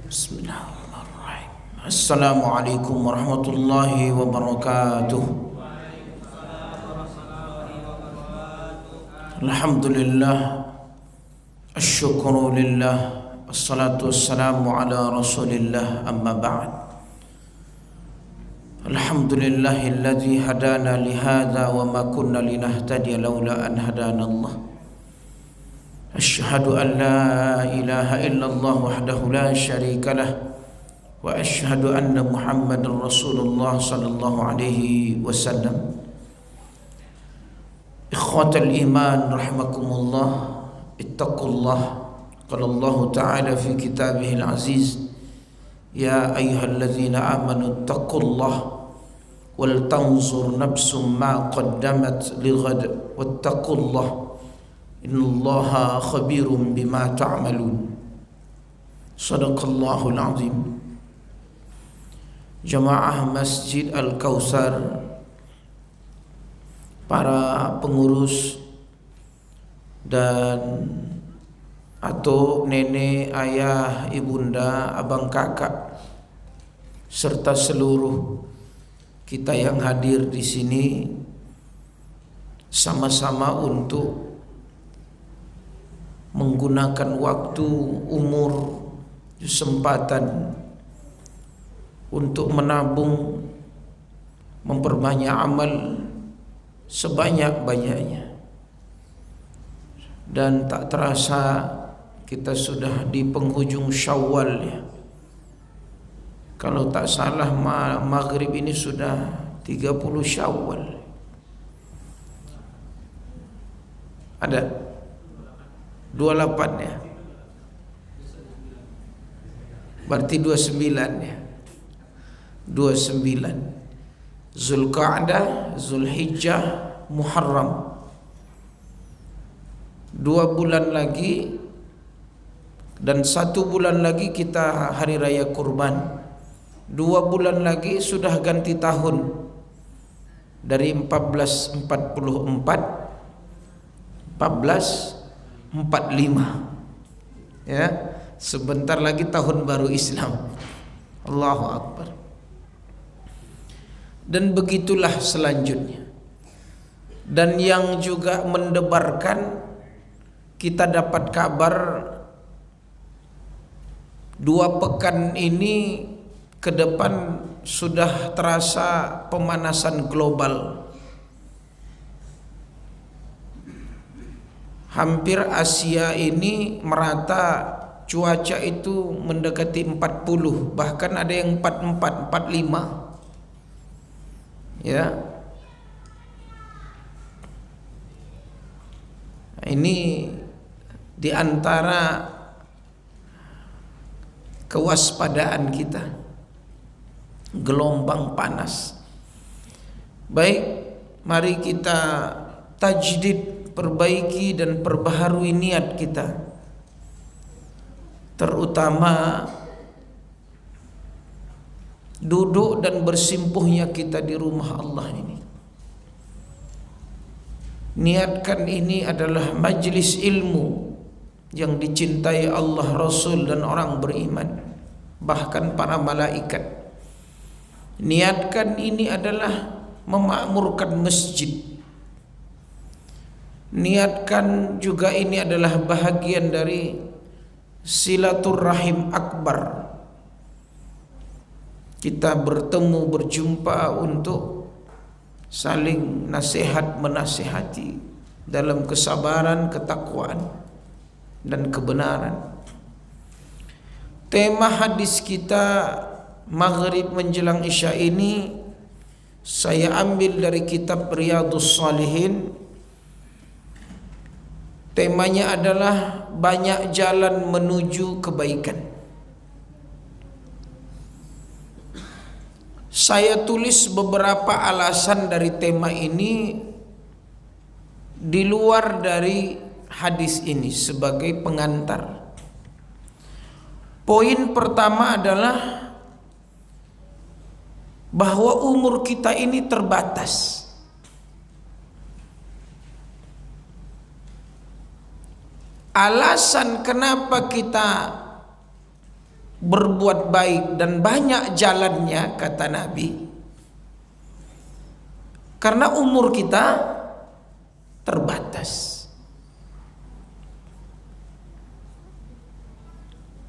Bismillahirrahmanirrahim. Assalamualaikum warahmatullahi wabarakatuh. Alhamdulillah, asyukru lillah, assalatu wassalamu ala rasulillah, amma ba'd. Alhamdulillahilladzi hadana lihadza wa ma kunna linahtadiya laula an hadana Allah. Asyhadu an la ilaha illallah wahdahu la syarika lah wa asyhadu anna Muhammadar Rasulullah sallallahu alaihi wasallam. Ikhwatal iman rahimakumullah, ittaqullah. Qala Allah ta'ala fi kitabihil aziz, ya ayyuhalladzina amanu ittaqullah wal tanzur nafsum ma qaddamat lighad wattaqullah innallaha khabirum bima ta'malun. Sadaqallahul azim. Jamaah Masjid Al-Kautsar, para pengurus dan atau nenek, ayah, ibunda, abang, kakak, serta seluruh kita yang hadir di sini, sama-sama untuk menggunakan waktu, umur, kesempatan untuk menabung, memperbanyak amal sebanyak-banyaknya. Dan tak terasa kita sudah di penghujung Syawal ya. Kalau tak salah maghrib ini sudah 30 Syawal. Ada 28 ya. Berarti 29 ya. 29 Zulqa'dah, Zulhijjah, Muharram. 2 bulan lagi dan 1 bulan lagi kita hari raya kurban. 2 bulan lagi sudah ganti tahun dari 1445 ya, sebentar lagi tahun baru Islam. Allahu Akbar. Dan begitulah selanjutnya. Dan yang juga mendebarkan, kita dapat kabar 2 pekan ini ke depan sudah terasa pemanasan global. Hampir Asia ini merata cuaca itu mendekati 40, bahkan ada yang 44, 45 ya. Ini di antara kewaspadaan kita, gelombang panas. Baik, mari kita tajdid, perbaiki dan perbaharui niat kita, terutama duduk dan bersimpuhnya kita di rumah Allah ini. Niatkan ini adalah majlis ilmu yang dicintai Allah, Rasul dan orang beriman, bahkan para malaikat. Niatkan ini adalah memakmurkan masjid. Niatkan juga ini adalah bahagian dari silaturrahim akbar. Kita bertemu, berjumpa untuk saling nasihat menasihati dalam kesabaran, ketakwaan dan kebenaran. Tema hadis kita maghrib menjelang isya ini saya ambil dari kitab Riyadhus Shalihin. Temanya adalah banyak jalan menuju kebaikan. Saya tulis beberapa alasan dari tema ini di luar dari hadis ini sebagai pengantar. Poin pertama adalah bahwa umur kita ini terbatas. Alasan kenapa kita berbuat baik dan banyak jalannya, kata Nabi, karena umur kita terbatas,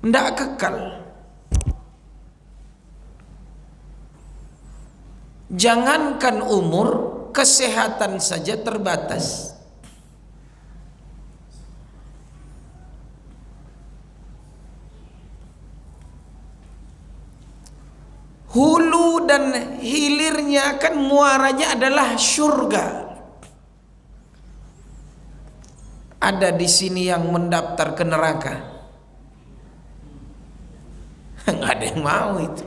tidak kekal. Jangankan umur, kesehatan saja terbatas. Hulu dan hilirnya kan muaranya adalah surga. Ada di sini yang mendaftar ke neraka? Nggak ada yang mau itu.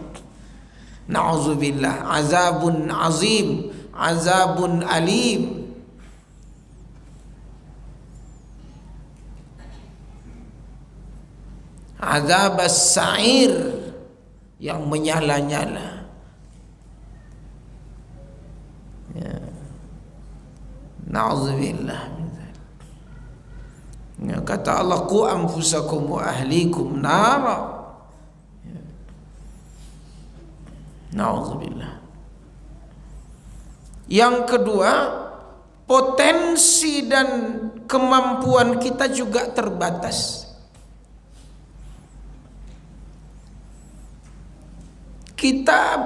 Na'udzubillah, azabun azim, azabun alim. Azab as-sa'ir, yang menyala-nyala. Ya. Na'udzubillah. Ya, kata Allah, qu anfusakum wa ahlikum nara. Na'udzubillah. Yang kedua, potensi dan kemampuan kita juga terbatas. Kita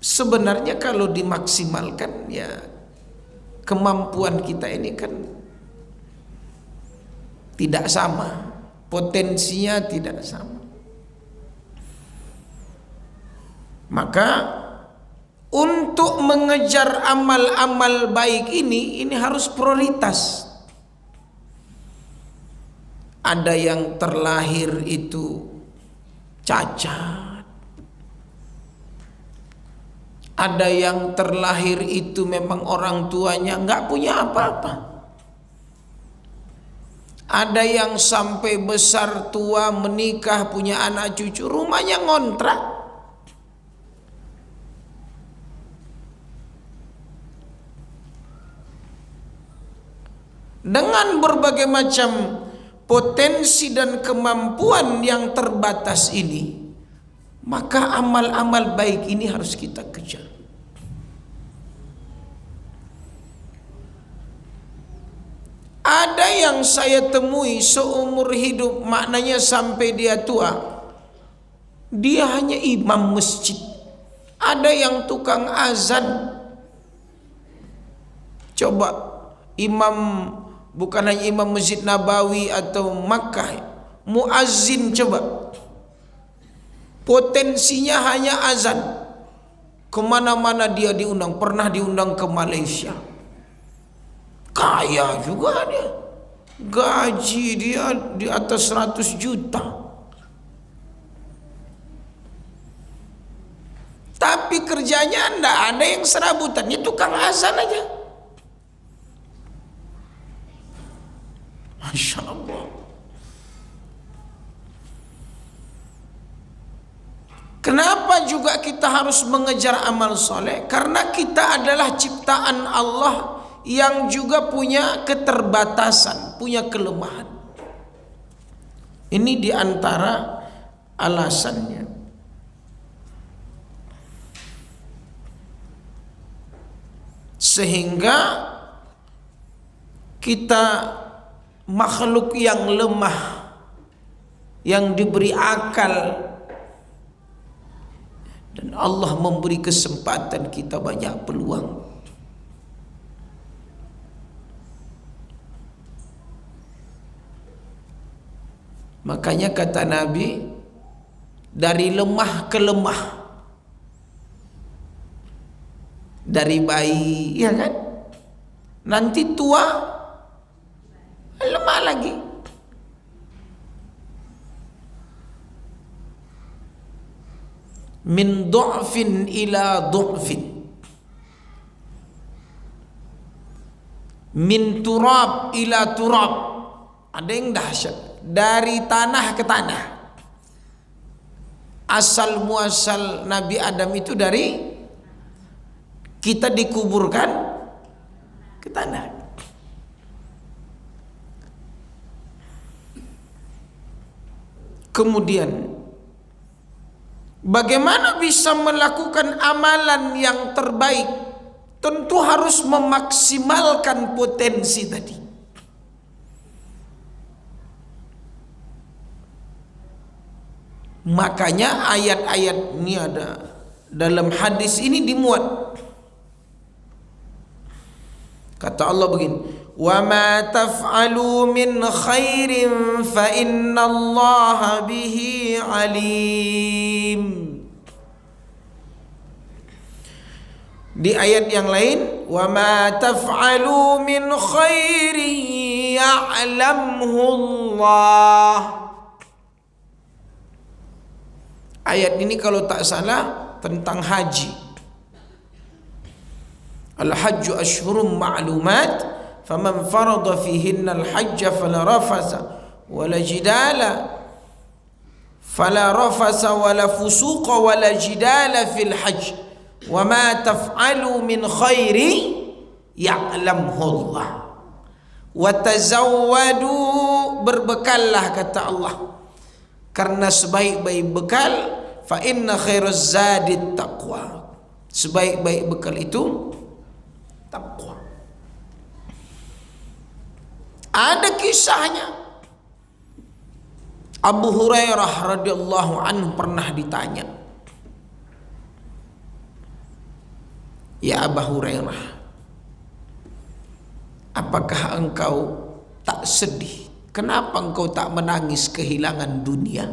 sebenarnya kalau dimaksimalkan, ya kemampuan kita ini kan tidak sama, potensinya tidak sama. Maka untuk mengejar amal-amal baik ini harus prioritas. Ada yang terlahir itu cacat, ada yang terlahir itu memang orang tuanya nggak punya apa-apa. Ada yang sampai besar tua menikah punya anak cucu, rumahnya ngontrak. Dengan berbagai macam potensi dan kemampuan yang terbatas ini, maka amal-amal baik ini harus kita kejar. Ada yang saya temui seumur hidup, maknanya sampai dia tua, dia hanya imam masjid. Ada yang tukang azan. Coba imam, bukan hanya imam Masjid Nabawi atau Makkah, muazzin coba. Potensinya hanya azan. Kemana-mana dia diundang. Pernah diundang ke Malaysia. Kaya juga dia. Gaji dia di atas 100 juta. Tapi kerjanya enggak ada yang serabutan. Dia tukang azan aja. Masya Allah. Kenapa juga kita harus mengejar amal soleh? Karena kita adalah ciptaan Allah yang juga punya keterbatasan, punya kelemahan. Ini diantara alasannya. Sehingga kita makhluk yang lemah, yang diberi akal, dan Allah memberi kesempatan kita banyak peluang. Makanya kata Nabi, dari lemah ke lemah, dari bayi, ya kan, nanti tua lemah lagi. Min du'fin ila du'fin, min turab ila turab. Ada yang dahsyat, dari tanah ke tanah. Asal muasal Nabi Adam itu dari kita dikuburkan ke tanah. Kemudian Bagaimana bisa melakukan amalan yang terbaik? Tentu harus memaksimalkan potensi tadi. Makanya ayat-ayat ini ada dalam hadis ini dimuat. Kata Allah begini, "Wa ma taf'alu min khairin fa innallaha bihi alim." Di ayat yang lain, "Wa ma taf'alu min khairin ya'lamhu Allah." Ayat ini kalau tak salah tentang haji. Al-hajju ashhurum ma'lumat, faman farada fihinna al-hajja fala rafasa wala jidala wala fusuqa wala jidala fil hajj wa ma taf'alu min khairi ya'lamhu Allah wa tazawwadu, berbekallah kata Allah, karena sebaik-baik bekal, fa inna khairaz zadit taqwa, sebaik-baik bekal itu takwa. Ada kisahnya. Abu Hurairah radhiyallahu anhu pernah ditanya, "Ya Abu Hurairah, apakah engkau tak sedih? Kenapa engkau tak menangis kehilangan dunia?"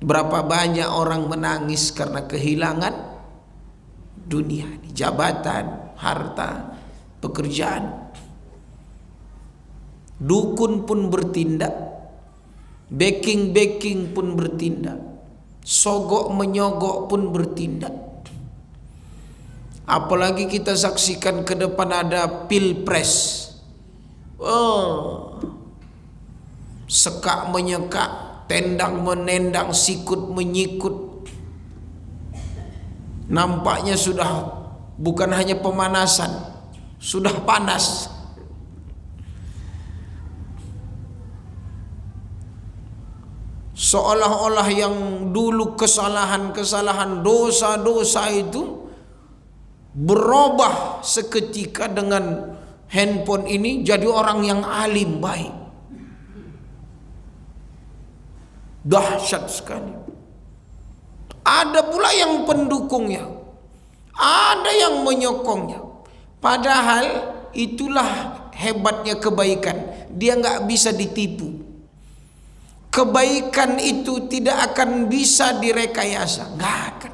Berapa banyak orang menangis karena kehilangan dunia, jabatan, harta, pekerjaan. Dukun pun bertindak, backing pun bertindak, sogok menyogok pun bertindak. Apalagi kita saksikan ke depan ada pilpres. Sekak menyekak, tendang menendang, sikut menyikut. Nampaknya sudah bukan hanya pemanasan, sudah panas. Seolah-olah yang dulu kesalahan-kesalahan, dosa-dosa itu berubah seketika dengan handphone ini jadi orang yang alim baik. Dahsyat sekali. Ada pula yang pendukungnya, ada yang menyokongnya. Padahal itulah hebatnya kebaikan, dia nggak bisa ditipu. Kebaikan itu tidak akan bisa direkayasa, nggak akan.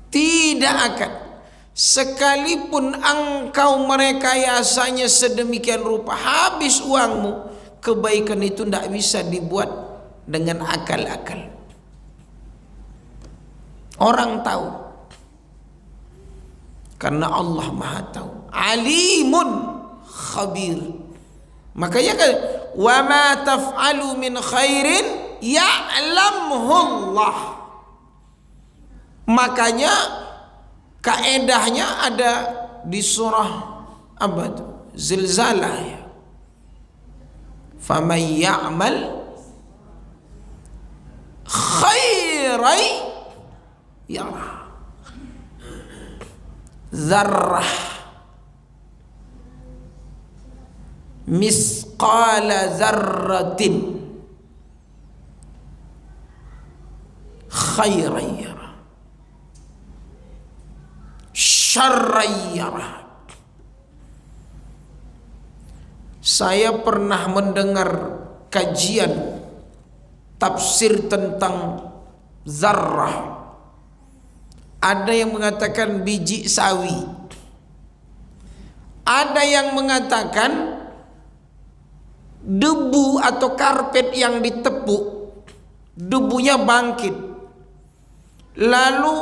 Tidak akan. Sekalipun engkau merekayasanya sedemikian rupa, habis uangmu, kebaikan itu tidak bisa dibuat dengan akal-akal. Orang tahu, karena Allah Maha tahu, alimun khabir. Makanya kan, wa ma taf'alu min khairin ya'lamhu Allah. Makanya kaedahnya ada di surah apa itu? Zilzalah ya. Faman ya'mal khairan yarah. Zarrah misqala zarratin khairan yarah, syarran yarah. Saya pernah mendengar kajian tafsir tentang zarrah. Ada yang mengatakan biji sawi, ada yang mengatakan debu atau karpet yang ditepuk, debunya bangkit. Lalu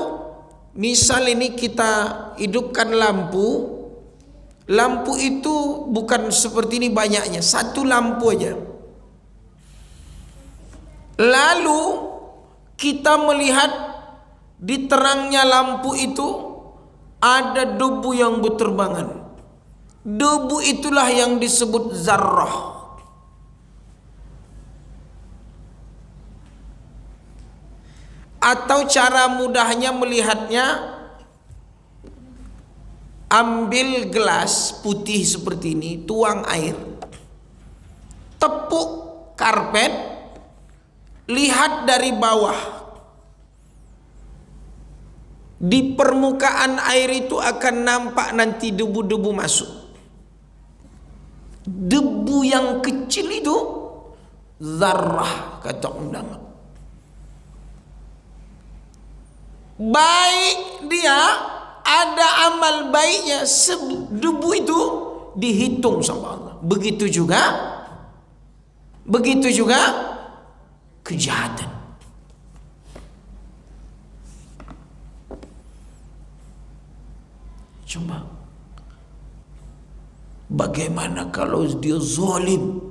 misal ini kita hidupkan lampu, lampu itu bukan seperti ini banyaknya, satu lampu aja. Lalu kita melihat di terangnya lampu itu ada debu yang berterbangan. Debu itulah yang disebut zarrah. Atau cara mudahnya melihatnya, ambil gelas putih seperti ini, tuang air, tepuk karpet, lihat dari bawah. Di permukaan air itu akan nampak nanti debu-debu masuk. Debu yang kecil itu zarrah, kata ulama. Baik dia, ada amal baiknya, debu itu dihitung sama Allah. Begitu juga kejahatan. Coba, bagaimana kalau dia zalim?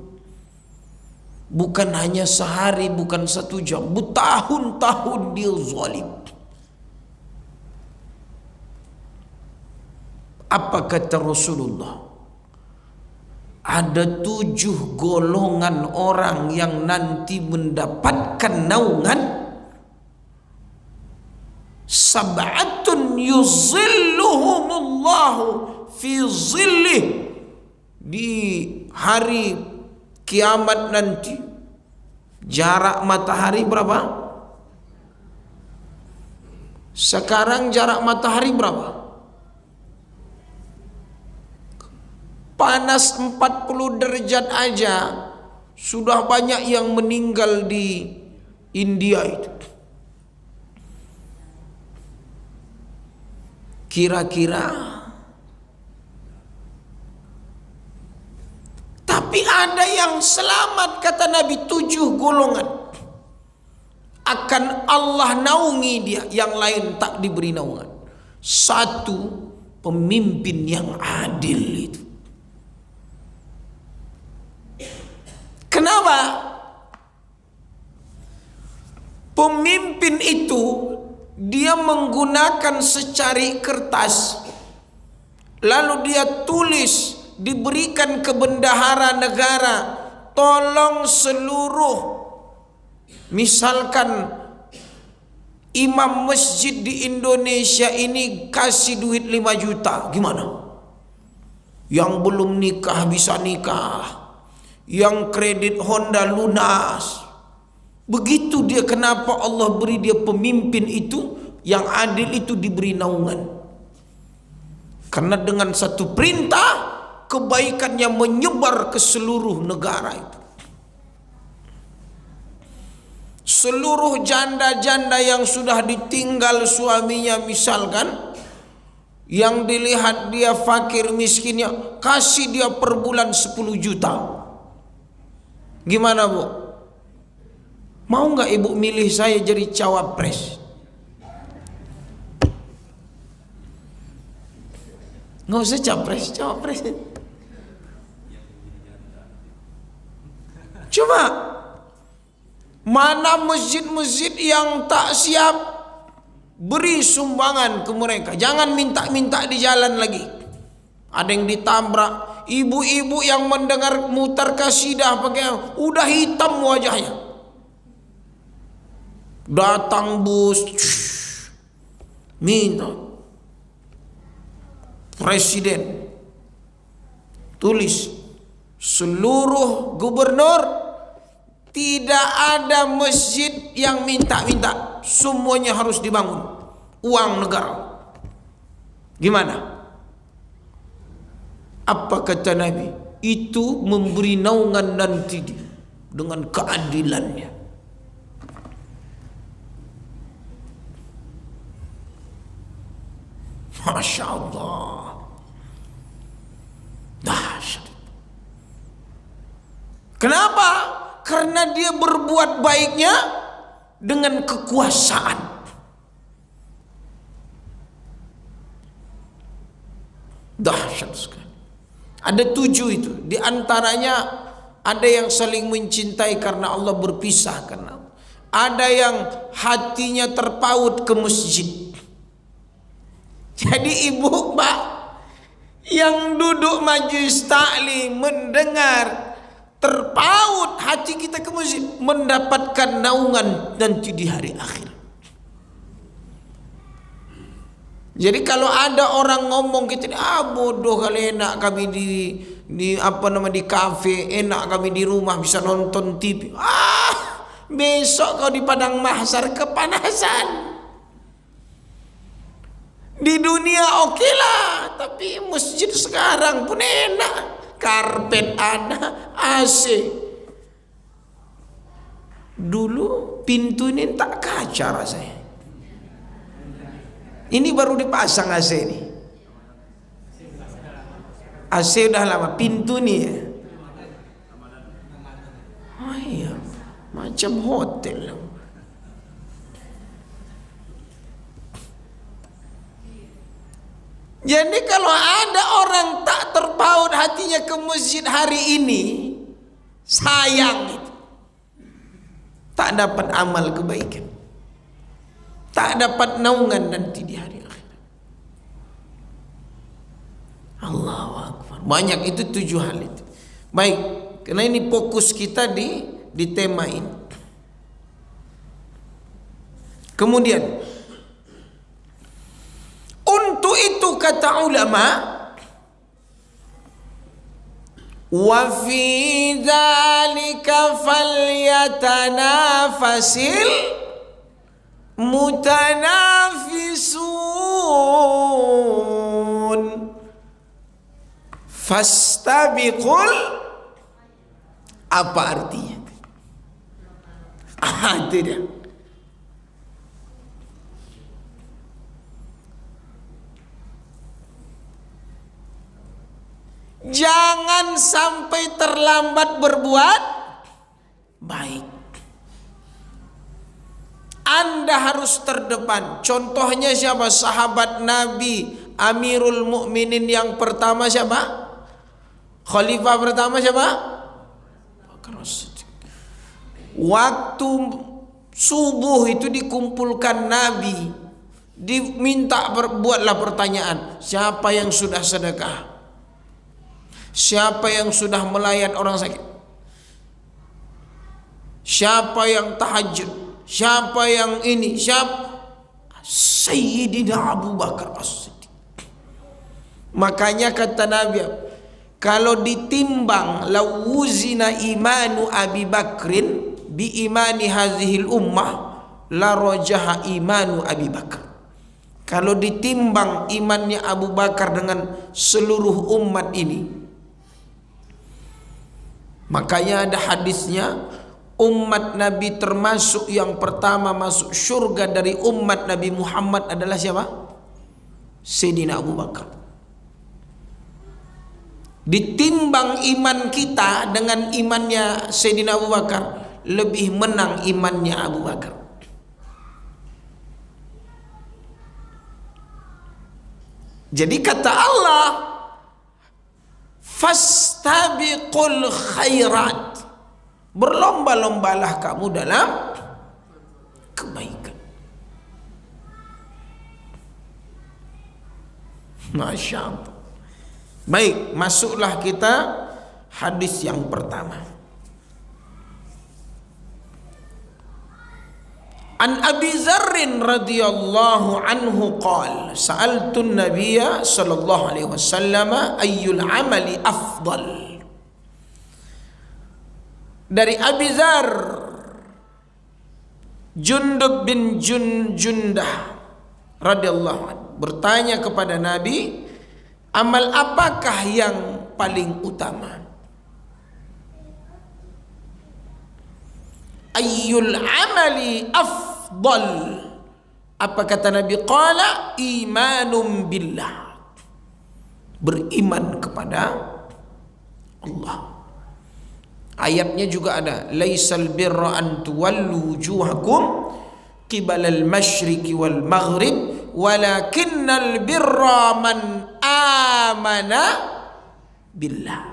Bukan hanya sehari, bukan 1 jam, bertahun-tahun dia zalim. Apa kata Rasulullah? Ada 7 golongan orang yang nanti mendapatkan naungan. Sab'atun yuzilluhumullahu fi zillih. Di hari kiamat nanti, jarak matahari berapa? Sekarang jarak matahari berapa? Panas 40 derajat aja sudah banyak yang meninggal di India itu. Kira-kira, tapi ada yang selamat, kata Nabi, 7 golongan akan Allah naungi dia, yang lain tak diberi naungan. 1, pemimpin yang adil itu. Kenapa? Pemimpin itu dia menggunakan secari kertas, lalu dia tulis, diberikan ke bendahara negara, tolong seluruh, misalkan imam masjid di Indonesia ini kasih duit 5 juta, gimana? Yang belum nikah bisa nikah, yang kredit Honda lunas. Begitu dia, kenapa Allah beri dia pemimpin itu yang adil itu, diberi naungan? Karena dengan satu perintah, kebaikannya menyebar ke seluruh negara itu. Seluruh janda-janda yang sudah ditinggal suaminya misalkan, yang dilihat dia fakir miskinnya, kasih dia per bulan 10 juta. Gimana Bu? Mau nggak ibu milih saya jadi cawapres? Nggak usah capres, cawapres. Coba, mana masjid-masjid yang tak siap, beri sumbangan ke mereka. Jangan minta-minta di jalan lagi. Ada yang ditabrak, ibu-ibu yang mendengar mutar kasidah pakai, udah hitam wajahnya. Datang bus, minta presiden tulis, seluruh gubernur tidak ada masjid yang minta-minta, semuanya harus dibangun, uang negara. Gimana? Apa kata Nabi? Itu memberi naungan nanti dengan keadilannya. Masya Allah, dahsyat. Kenapa? Karena dia berbuat baiknya dengan kekuasaan. Dahsyat sekali. Ada 7 itu. Di antaranya ada yang saling mencintai karena Allah, berpisah karena Allah. Ada yang hatinya terpaut ke masjid. Jadi ibu Pak yang duduk majelis taklim mendengar, terpaut hati kita ke masjid, mendapatkan naungan nanti di hari akhir. Jadi kalau ada orang ngomong kita, bodoh kali, enak kami di kafe, enak kami di rumah bisa nonton TV. Besok kau di padang mahsyar kepanasan. Di dunia oke lah, tapi masjid sekarang pun enak, karpet ada, AC. Dulu pintu ini tak kaca rasanya. Ini baru dipasang AC ini. AC udah lama, pintu nih ya. Oh iya, macam hotel. Jadi kalau ada orang tak terpaut hatinya ke masjid hari ini, sayang itu. Tak dapat amal kebaikan, tak dapat naungan nanti di hari akhirat. Allahu Akbar. Banyak itu 7 hal itu. Baik, karena ini fokus kita di tema ini. Kemudian untuk itu kata ulama, wa fi dzalika falyatanafasil mutanafisun fastabiqul. Apa artinya? Itu dia. Jangan sampai terlambat berbuat baik. Anda harus terdepan. Contohnya siapa? Sahabat Nabi, Amirul Mukminin yang pertama siapa? Khalifah pertama siapa? Waktu subuh itu dikumpulkan Nabi, diminta buatlah pertanyaan, siapa yang sudah sedekah? Siapa yang sudah melayan orang sakit? Siapa yang tahajud? Siapa yang ini? Siapa? Sayyidina Abu Bakar As-Siddiq. Makanya kata Nabi, kalau ditimbang lawuzina imanu Abi Bakrin bi imani hazihil ummah la rajaha imanu Abi Bakar. Kalau ditimbang imannya Abu Bakar dengan seluruh umat ini, makanya ada hadisnya, umat Nabi termasuk yang pertama masuk surga dari umat Nabi Muhammad adalah siapa? Sayyidina Abu Bakar. Ditimbang iman kita dengan imannya Sayyidina Abu Bakar, lebih menang imannya Abu Bakar. Jadi kata Allah, fastabiqul khairat, berlomba-lombalah kamu dalam kebaikan. Masya Allah. Baik, masuklah kita hadis yang pertama. An Abi Dzarrin radhiyallahu anhu qala sa'altu an-nabiyya sallallahu alaihi wasallam ayyul amali afdal. Dari Abi Dzar, Jundub bin Jundah radhiyallahu anhu bertanya kepada Nabi, amal apakah yang paling utama? Ayyul amali afdal. Apa kata Nabi? Qala imanum billah, beriman kepada Allah. Ayatnya juga ada, laisal birra an tuwallu wujuhakum qibalal masyriqi wal maghrib walakinnal birra man amana billah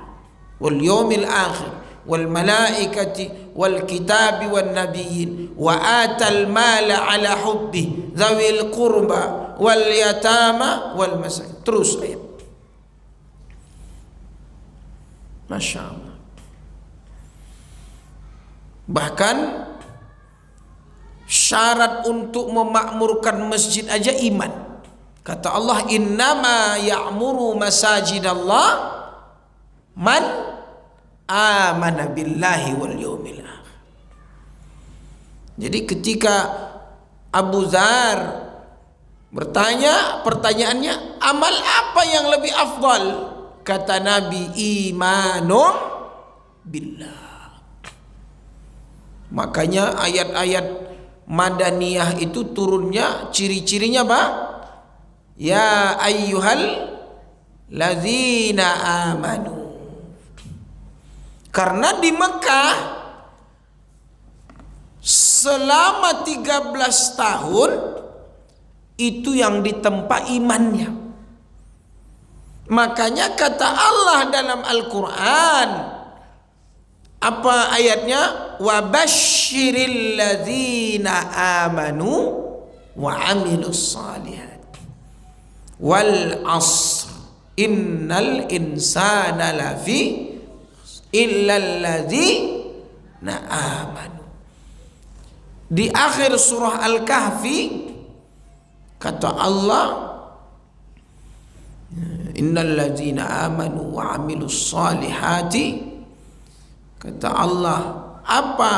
wal yawmil akhir wal malaikati wal kitabi wan nabiyyin wa atal mala ala hubbi dzawil qurba wal yatama wal masakin. Terus ayat. Masya Allah. Bahkan syarat untuk memakmurkan masjid aja iman. Kata Allah, innama ya'muru masajidallah man amana billahi wal yawmil akhir. Jadi ketika Abu Dzar bertanya, pertanyaannya, amal apa yang lebih afdal? Kata Nabi, imanun billah. Makanya ayat-ayat Madaniyah itu turunnya ciri-cirinya apa? Ya ayyuhal ladzina amanu. Karena di Mekah selama 13 tahun itu yang ditempa imannya. Makanya kata Allah dalam Al-Quran, apa ayatnya? Wa basyiril ladzina amanu wa amilus salihat wal asr innal insana lafi illal ladzina amanu. Di akhir surah Al-Kahfi kata Allah, innal ladzina amanu wa amilus salihati. Kata Allah, apa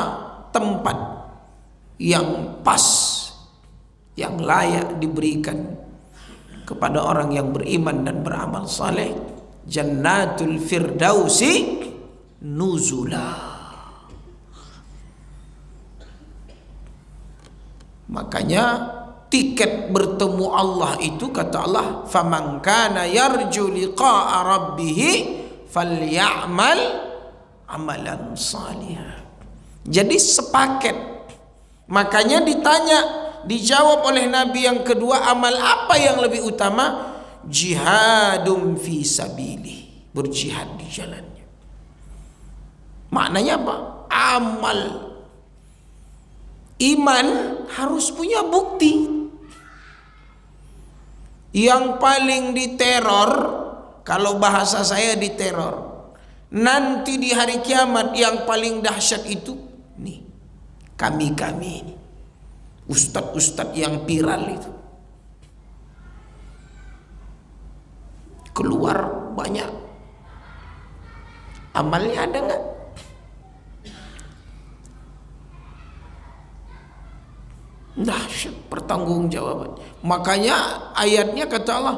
tempat yang pas, yang layak diberikan kepada orang yang beriman dan beramal saleh? Jannatul Firdausi nuzula. Makanya tiket bertemu Allah itu, kata Allah, faman kana yarju liqa'a rabbih falyamal amalan salihah. Jadi sepaket. Makanya ditanya, dijawab oleh Nabi yang kedua, amal apa yang lebih utama? Jihadum fi sabilih, berjihad di jalannya. Maknanya apa? Amal. Iman harus punya bukti. Yang paling diteror, kalau bahasa saya diteror, nanti di hari kiamat yang paling dahsyat itu nih, kami ini, ustadz yang viral itu, keluar banyak, amalnya ada nggak? Dahsyat pertanggungjawaban. Makanya ayatnya kata Allah,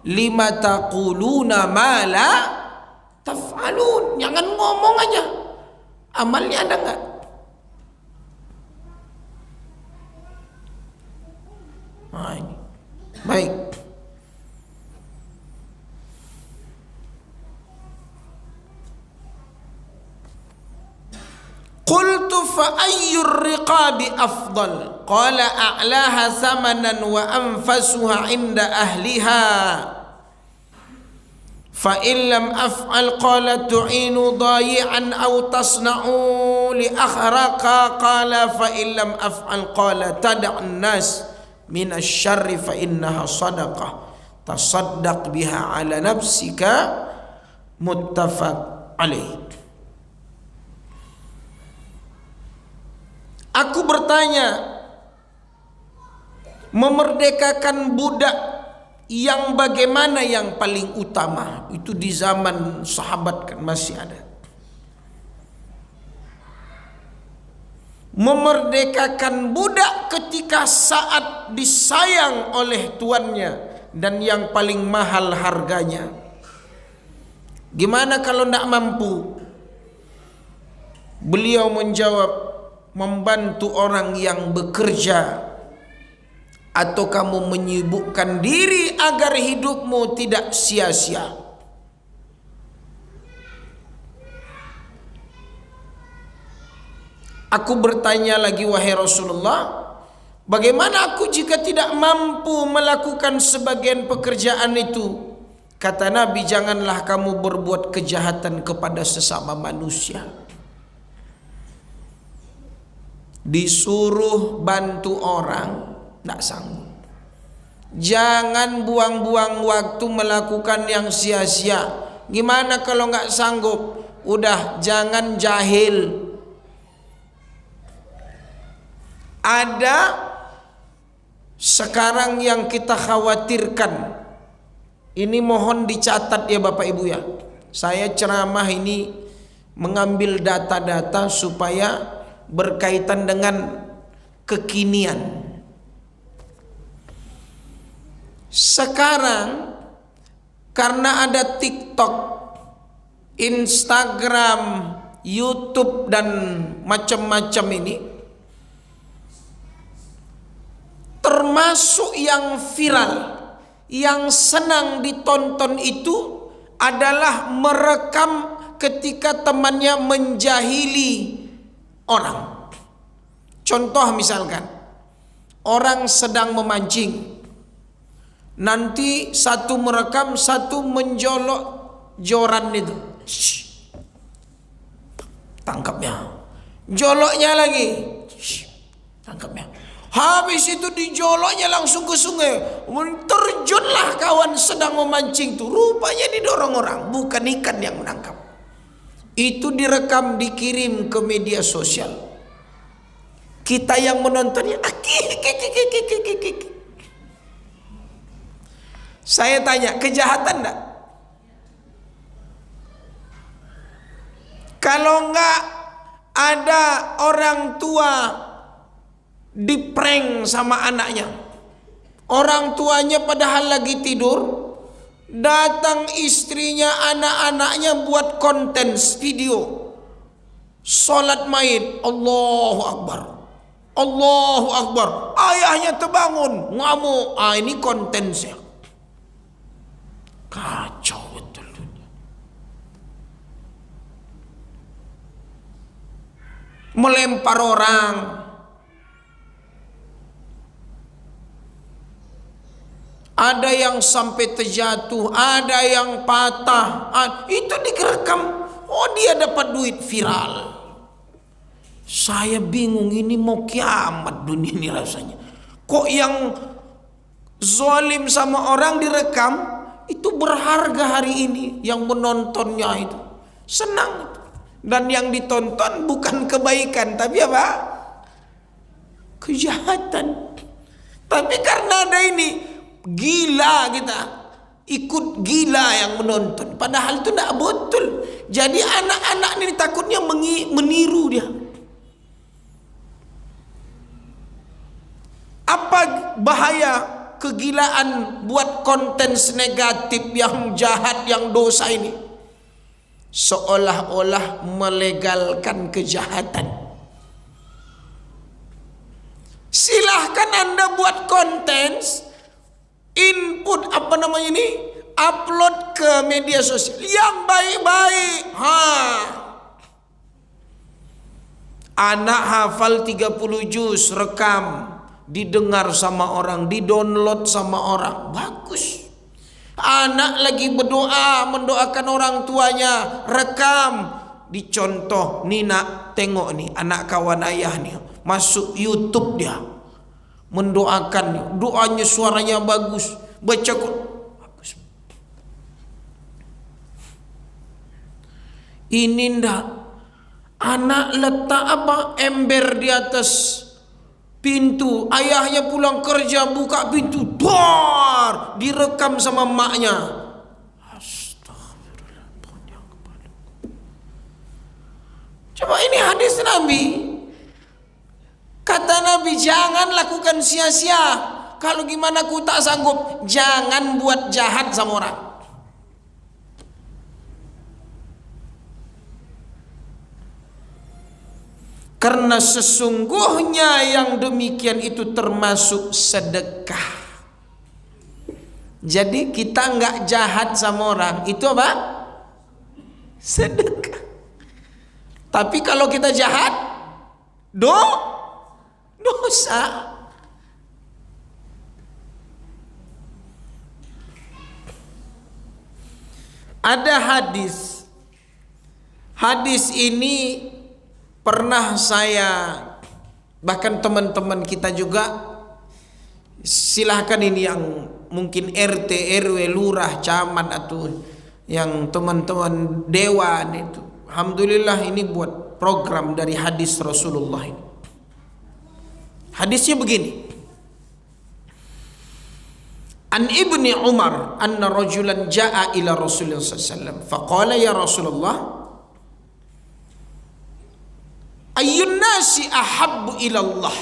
lima taquluna ma la taf'alun. Jangan ngomong aja, amalnya ada enggak? Nah, ini baik. Qultu fa ayyur riqabi afdal? Qala a'laha samanan wa anfasuha inda ahliha. Fa in lam af'al qala tu'inu dayi'an aw tasna'u li akhraqa. Qala fa in lam af'al qala tad'an nas min asy-syarri fa innaha sadaqah tasaddaq biha ala nafsika. Muttafaq alaih. Aku bertanya, memerdekakan budak yang bagaimana yang paling utama? Itu di zaman sahabat kan masih ada. Memerdekakan budak ketika saat disayang oleh tuannya dan yang paling mahal harganya. Gimana kalau tidak mampu? Beliau menjawab, membantu orang yang bekerja, atau kamu menyibukkan diri agar hidupmu tidak sia-sia. Aku bertanya lagi, wahai Rasulullah, bagaimana aku jika tidak mampu melakukan sebagian pekerjaan itu? Kata Nabi, janganlah kamu berbuat kejahatan kepada sesama manusia. Disuruh bantu orang, tidak sanggup. Jangan buang-buang waktu melakukan yang sia-sia. Gimana kalau nggak sanggup? Udah, jangan jahil. Ada sekarang yang kita khawatirkan. Ini mohon dicatat ya Bapak Ibu ya. Saya ceramah ini mengambil data-data supaya berkaitan dengan kekinian. Sekarang karena ada TikTok, Instagram, YouTube dan macam-macam ini, termasuk yang viral, yang senang ditonton itu adalah merekam ketika temannya menjahili orang. Contoh misalkan, orang sedang memancing, nanti satu merekam, satu menjolok joran itu. Tangkapnya. Joloknya lagi. Tangkapnya. Habis itu dijoloknya langsung ke sungai. Terjunlah kawan sedang memancing itu. Rupanya didorong orang, bukan ikan yang menangkap. Itu direkam, dikirim ke media sosial. Kita yang menontonnya, saya tanya, kejahatan enggak? Kalau enggak ada orang tua diprank sama anaknya, orang tuanya padahal lagi tidur, datang istrinya, anak-anaknya buat konten video, sholat maid, Allahu Akbar, Allahu Akbar, ayahnya terbangun ngamuk. Ini konten saya. Kacau betul dunia. Melempar orang, ada yang sampai terjatuh, ada yang patah, itu direkam. Oh, dia dapat duit, viral. Saya bingung, ini mau kiamat dunia ini rasanya. Kok yang zalim sama orang direkam, itu berharga hari ini. Yang menontonnya itu senang. Dan yang ditonton bukan kebaikan, tapi apa? Kejahatan. Tapi karena ada ini, gila kita, ikut gila yang menonton. Padahal itu tidak betul. Jadi anak-anak ini takutnya meniru dia. Apa bahaya kegilaan buat konten negatif yang jahat, yang dosa ini? Seolah-olah melegalkan kejahatan. Silahkan Anda buat konten, input upload ke media sosial yang baik-baik. Anak hafal 30 juz, rekam, didengar sama orang, didownload sama orang, bagus. Anak lagi berdoa, mendoakan orang tuanya, rekam, dicontoh. Nih nak, tengok nih anak kawan ayah nih, masuk YouTube dia, mendoakan, doanya suaranya bagus, baca bagus. Ini ndak, anak letak ember di atas pintu, ayahnya pulang kerja buka pintu, dor, direkam sama maknya. Astagfirullah. Coba ini hadis Nabi. Kata Nabi, jangan lakukan sia-sia. Kalau gimana aku tak sanggup, jangan buat jahat sama orang. Karena sesungguhnya yang demikian itu termasuk sedekah. Jadi kita nggak jahat sama orang, itu apa? Sedekah. Tapi kalau kita jahat, dosa. Ada hadis. Hadis ini pernah saya, bahkan teman-teman kita juga Silahkan ini yang mungkin RT, RW, lurah, camat atau yang teman-teman dewan itu. Alhamdulillah ini buat program dari hadis Rasulullah ini. Hadisnya begini. An Ibni Umar anna rajulan jaa ila Rasulullah sallallahu alaihi wasallam faqala ya Rasulullah ayyun nasi ahabbu ila Allah.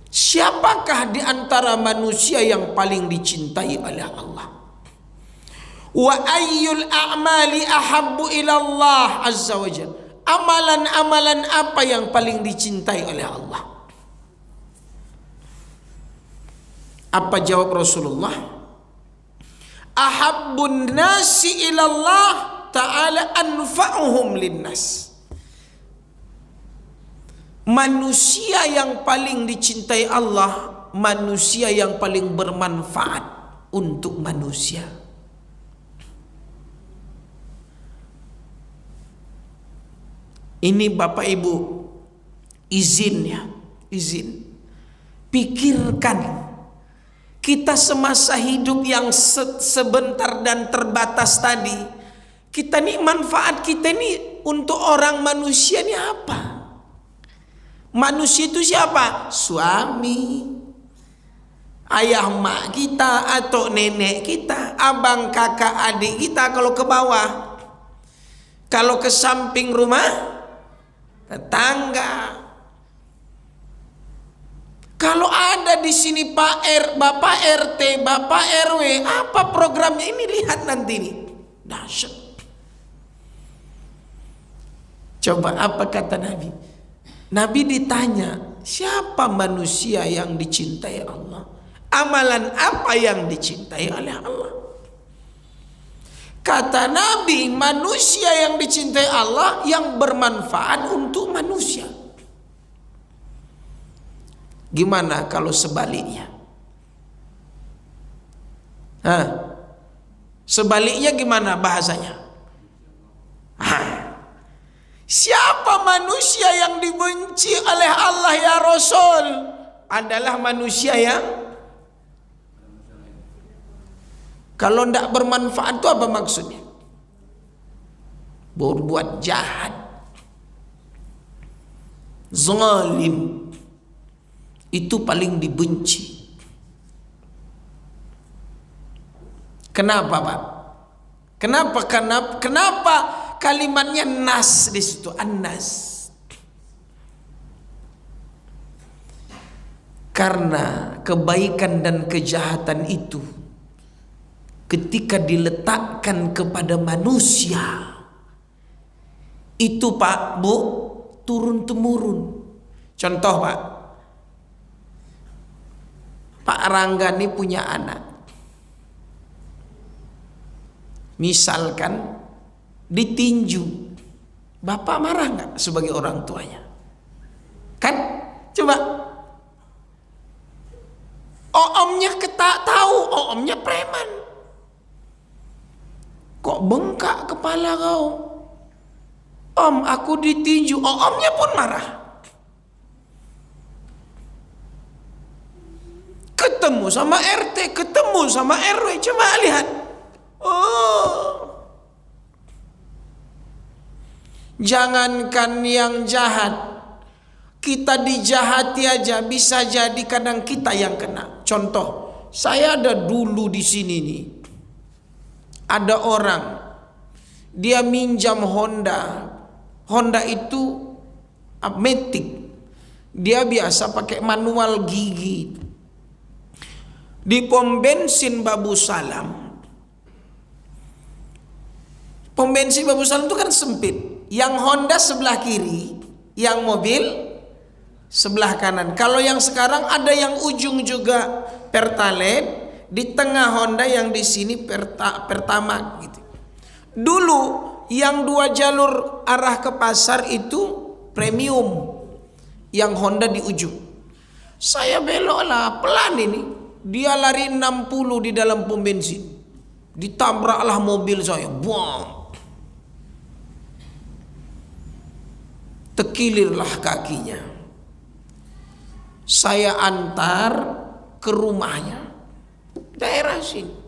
Siapakah di antara manusia yang paling dicintai oleh Allah? Wa ayyul a'mali ahabbu ila Allah azza wa jalla. Amalan-amalan apa yang paling dicintai oleh Allah? Apa jawab Rasulullah? Ahabbun nasi ilallah ta'ala anfa'uhum linnas. Manusia yang paling dicintai Allah, manusia yang paling bermanfaat untuk manusia. Ini Bapak Ibu, izin ya, izin. Pikirkan. Kita semasa hidup yang sebentar dan terbatas tadi, kita nih manfaat kita nih untuk orang manusia nih apa? Manusia itu siapa? Suami, ayah mak kita atau nenek kita, abang kakak adik kita kalau ke bawah. Kalau ke samping rumah, tetangga. Kalau ada di sini Bapak RT, Bapak RW, apa programnya ini? Lihat nanti nih. Dahsyat. Coba apa kata Nabi? Nabi ditanya, siapa manusia yang dicintai Allah? Amalan apa yang dicintai oleh Allah? Kata Nabi, manusia yang dicintai Allah yang bermanfaat untuk manusia. Gimana kalau sebaliknya? Sebaliknya gimana bahasanya? Siapa manusia yang dibenci oleh Allah ya Rasul? Adalah manusia yang kalau tidak bermanfaat. Itu apa maksudnya? Berbuat jahat, zalim, itu paling dibenci. Kenapa Pak? Kenapa kalimatnya nas di situ, an-nas? Karena kebaikan dan kejahatan itu ketika diletakkan kepada manusia itu Pak Bu turun temurun. Contoh Pak Rangga ini punya anak, misalkan ditinju, Bapak marah nggak sebagai orang tuanya? Kan? Coba. Omnya tahu, omnya preman. Kok bengkak kepala kau? Om, aku ditinju. Omnya pun marah. Ketemu sama RT, ketemu sama RW, coba lihat. Jangankan yang jahat, kita dijahati aja bisa jadi kadang kita yang kena. Contoh, saya ada dulu di sini nih, ada orang dia minjam Honda itu Matic, dia biasa pakai manual gigi. Di pom bensin Babu Salam, pom bensin Babu Salam itu kan sempit, yang Honda sebelah kiri, yang mobil sebelah kanan. Kalau yang sekarang ada yang ujung juga Pertalite, di tengah Honda, yang di sini Pertamax gitu. Dulu yang 2 jalur arah ke pasar itu premium, yang Honda di ujung. Saya beloklah pelan ini, dia lari 60 di dalam pom bensin, ditabraklah mobil saya, buang, tekilirlah kakinya. saya antar ke rumahnya, daerah sini.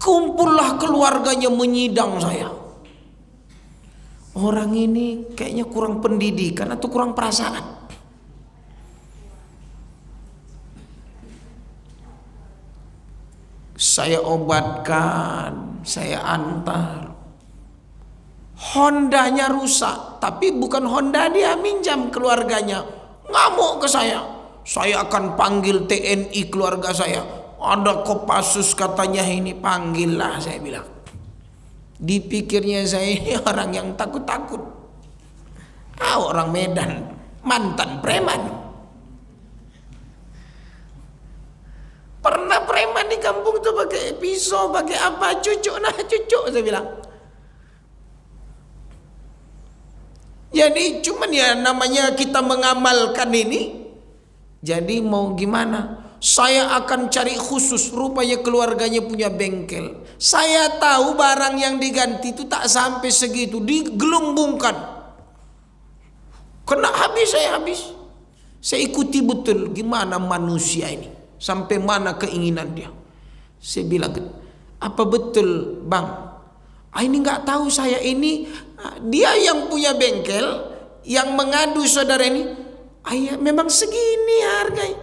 Kumpullah keluarganya menyidang saya. Orang ini kayaknya kurang pendidikan atau kurang perasaan. Saya obatkan, saya antar. Hondanya rusak, tapi bukan Honda dia, minjam keluarganya. Ngamuk ke saya. Saya akan panggil TNI keluarga saya. Ada Kopassus katanya ini, panggillah, saya bilang. Dipikirnya saya ini orang yang takut-takut. Orang Medan, mantan preman. Pernah preman di kampung tuh pakai pisau, pakai apa, cucuk saya bilang. Jadi cuman ya namanya kita mengamalkan ini. Jadi mau gimana? Saya akan cari khusus, rupanya keluarganya punya bengkel. Saya tahu barang yang diganti itu tak sampai segitu, digelumbungkan. Kena habis saya habis. Saya ikuti betul gimana manusia ini. Sampai mana keinginan dia. Saya bilang, apa betul bang? Ini nggak tahu saya ini. Dia yang punya bengkel, yang mengadu saudara ini. Memang segini harganya.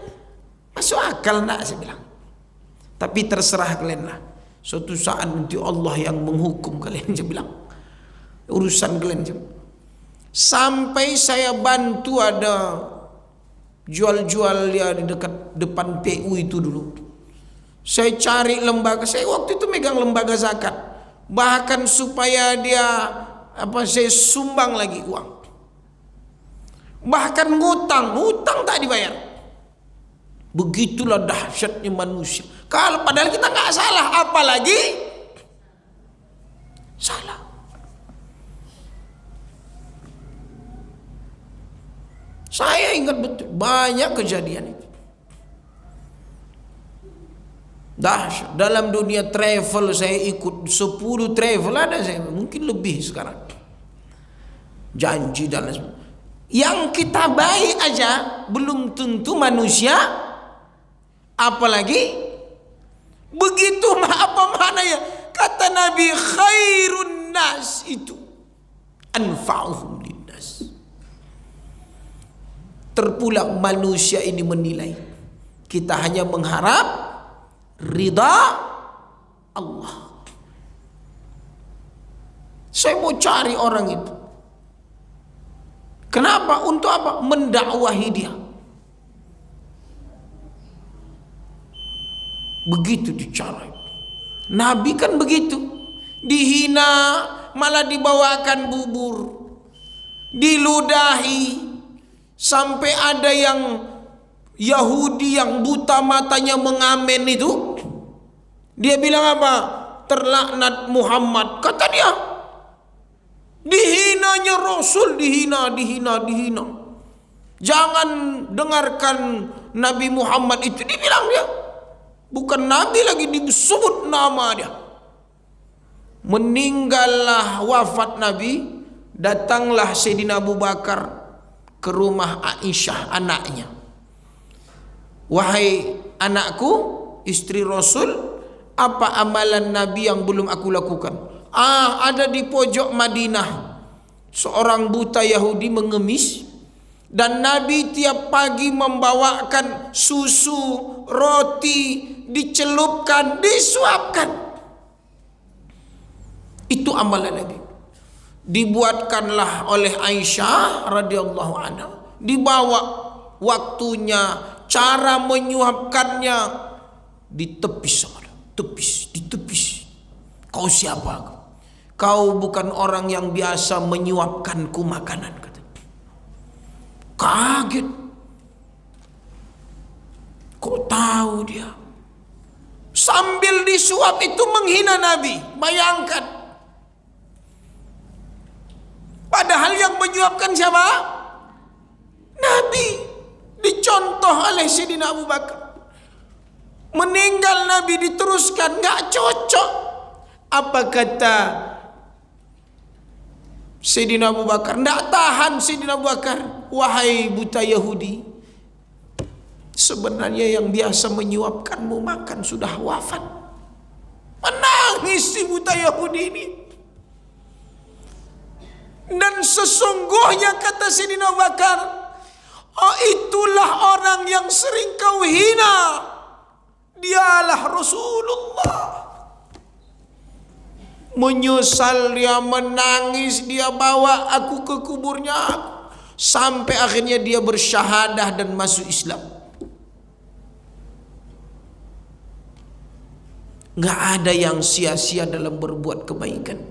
Masuk akal nak, saya bilang. Tapi terserah kalian lah. Suatu saat nanti Allah yang menghukum kalian, saya bilang. Urusan kalian. Sampai saya bantu ada jual-jual dia di depan PU itu dulu. Saya cari lembaga, saya waktu itu megang lembaga zakat. Bahkan supaya dia saya sumbang lagi uang. Bahkan ngutang tak dibayar. Begitulah dahsyatnya manusia. Kalau padahal kita nggak salah, apalagi salah. Saya ingat betul banyak kejadian itu. Dahsyat. Dalam dunia travel saya ikut 10 travel ada saya, mungkin lebih sekarang. Janji dan lain. Yang kita baik aja belum tentu manusia, apalagi begitu apa maknanya? Kata Nabi, khairun nas itu anfa'uhum linnas. Terpulang manusia ini menilai. Kita hanya mengharap ridha Allah. Saya mau cari orang itu. Kenapa? Untuk apa? Mendakwahi dia. Begitu dicarai. Nabi kan begitu. Dihina, malah dibawakan bubur. Diludahi. Sampai ada yang Yahudi yang buta matanya mengamen itu. Dia bilang apa? Terlaknat Muhammad. Kata dia. Dihinanya Rasul, dihina. Jangan dengarkan Nabi Muhammad itu, dibilang dia. Bukan Nabi lagi, disebut nama dia. Meninggallah wafat Nabi. Datanglah Sayyidina Abu Bakar ke rumah Aisyah anaknya. Wahai anakku, istri Rasul, apa amalan Nabi yang belum aku lakukan? Ada di pojok Madinah seorang buta Yahudi mengemis, dan Nabi tiap pagi membawakan susu, roti, dicelupkan, disuapkan. Itu amalan Nabi. Dibuatkanlah oleh Aisyah radhiyallahu anha. Dibawa waktunya, cara menyuapkannya, ditepis sama dia. Ditepis. Kau siapa? Kau bukan orang yang biasa menyuapkanku makanan, kata. Kaget. Kok tahu dia? Sambil disuap itu menghina Nabi. Bayangkan. Padahal yang menyuapkan siapa? Nabi. Dicontoh oleh Sayyidina Abu Bakar. Meninggal Nabi diteruskan, nggak cocok. Apa kata Sayyidina Abu Bakar, tidak tahan Sayyidina Abu Bakar. Wahai buta Yahudi, sebenarnya yang biasa menyuapkanmu makan sudah wafat. Menangis si buta Yahudi ini. Dan sesungguhnya kata Sayyidina Abu Bakar, oh itulah orang yang sering kau hina. Dialah Rasulullah. Menyesal dia, menangis dia, bawa aku ke kuburnya, sampai akhirnya dia bersyahadah dan masuk Islam. Gak ada yang sia-sia dalam berbuat kebaikan.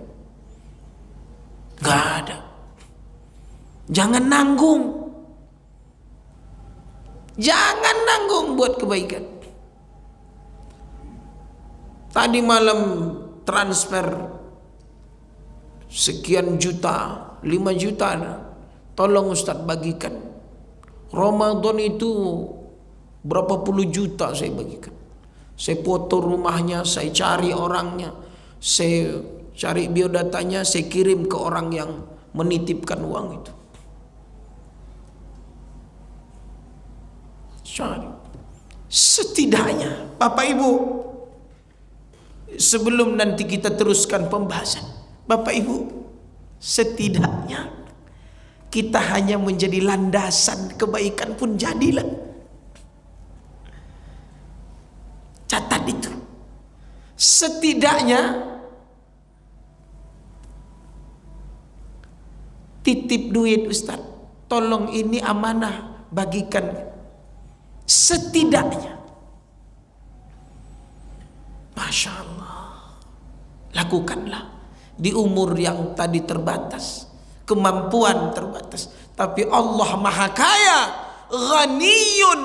Gak ada. Jangan nanggung. Jangan nanggung buat kebaikan. Tadi malam transfer sekian juta, 5 juta, tolong Ustaz bagikan. Ramadan itu berapa puluh juta saya bagikan. Saya foto rumahnya, saya cari orangnya, saya cari biodatanya, saya kirim ke orang yang menitipkan uang itu. Cari. Setidaknya Bapak Ibu, sebelum nanti kita teruskan pembahasan, Bapak Ibu, setidaknya kita hanya menjadi landasan kebaikan pun jadilah. Catat itu. Setidaknya titip duit Ustaz, tolong ini amanah, bagikan. Setidaknya, Masya Allah, lakukanlah. Di umur yang tadi terbatas, kemampuan terbatas, tapi Allah Maha Kaya, Ghaniyun,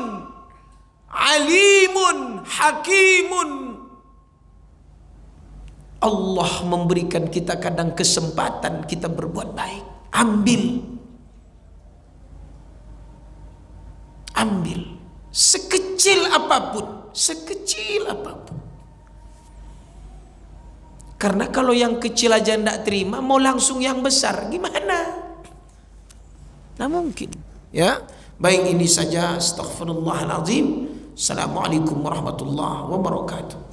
Alimun, Hakimun. Allah memberikan kita kadang kesempatan kita berbuat baik. Ambil. Ambil. Sekecil apapun. Sekecil apapun. Karena kalau yang kecil aja tidak terima, mau langsung yang besar, gimana? Nah mungkin. Ya, baik, ini saja. Astaghfirullahaladzim. Assalamualaikum warahmatullahi wabarakatuh.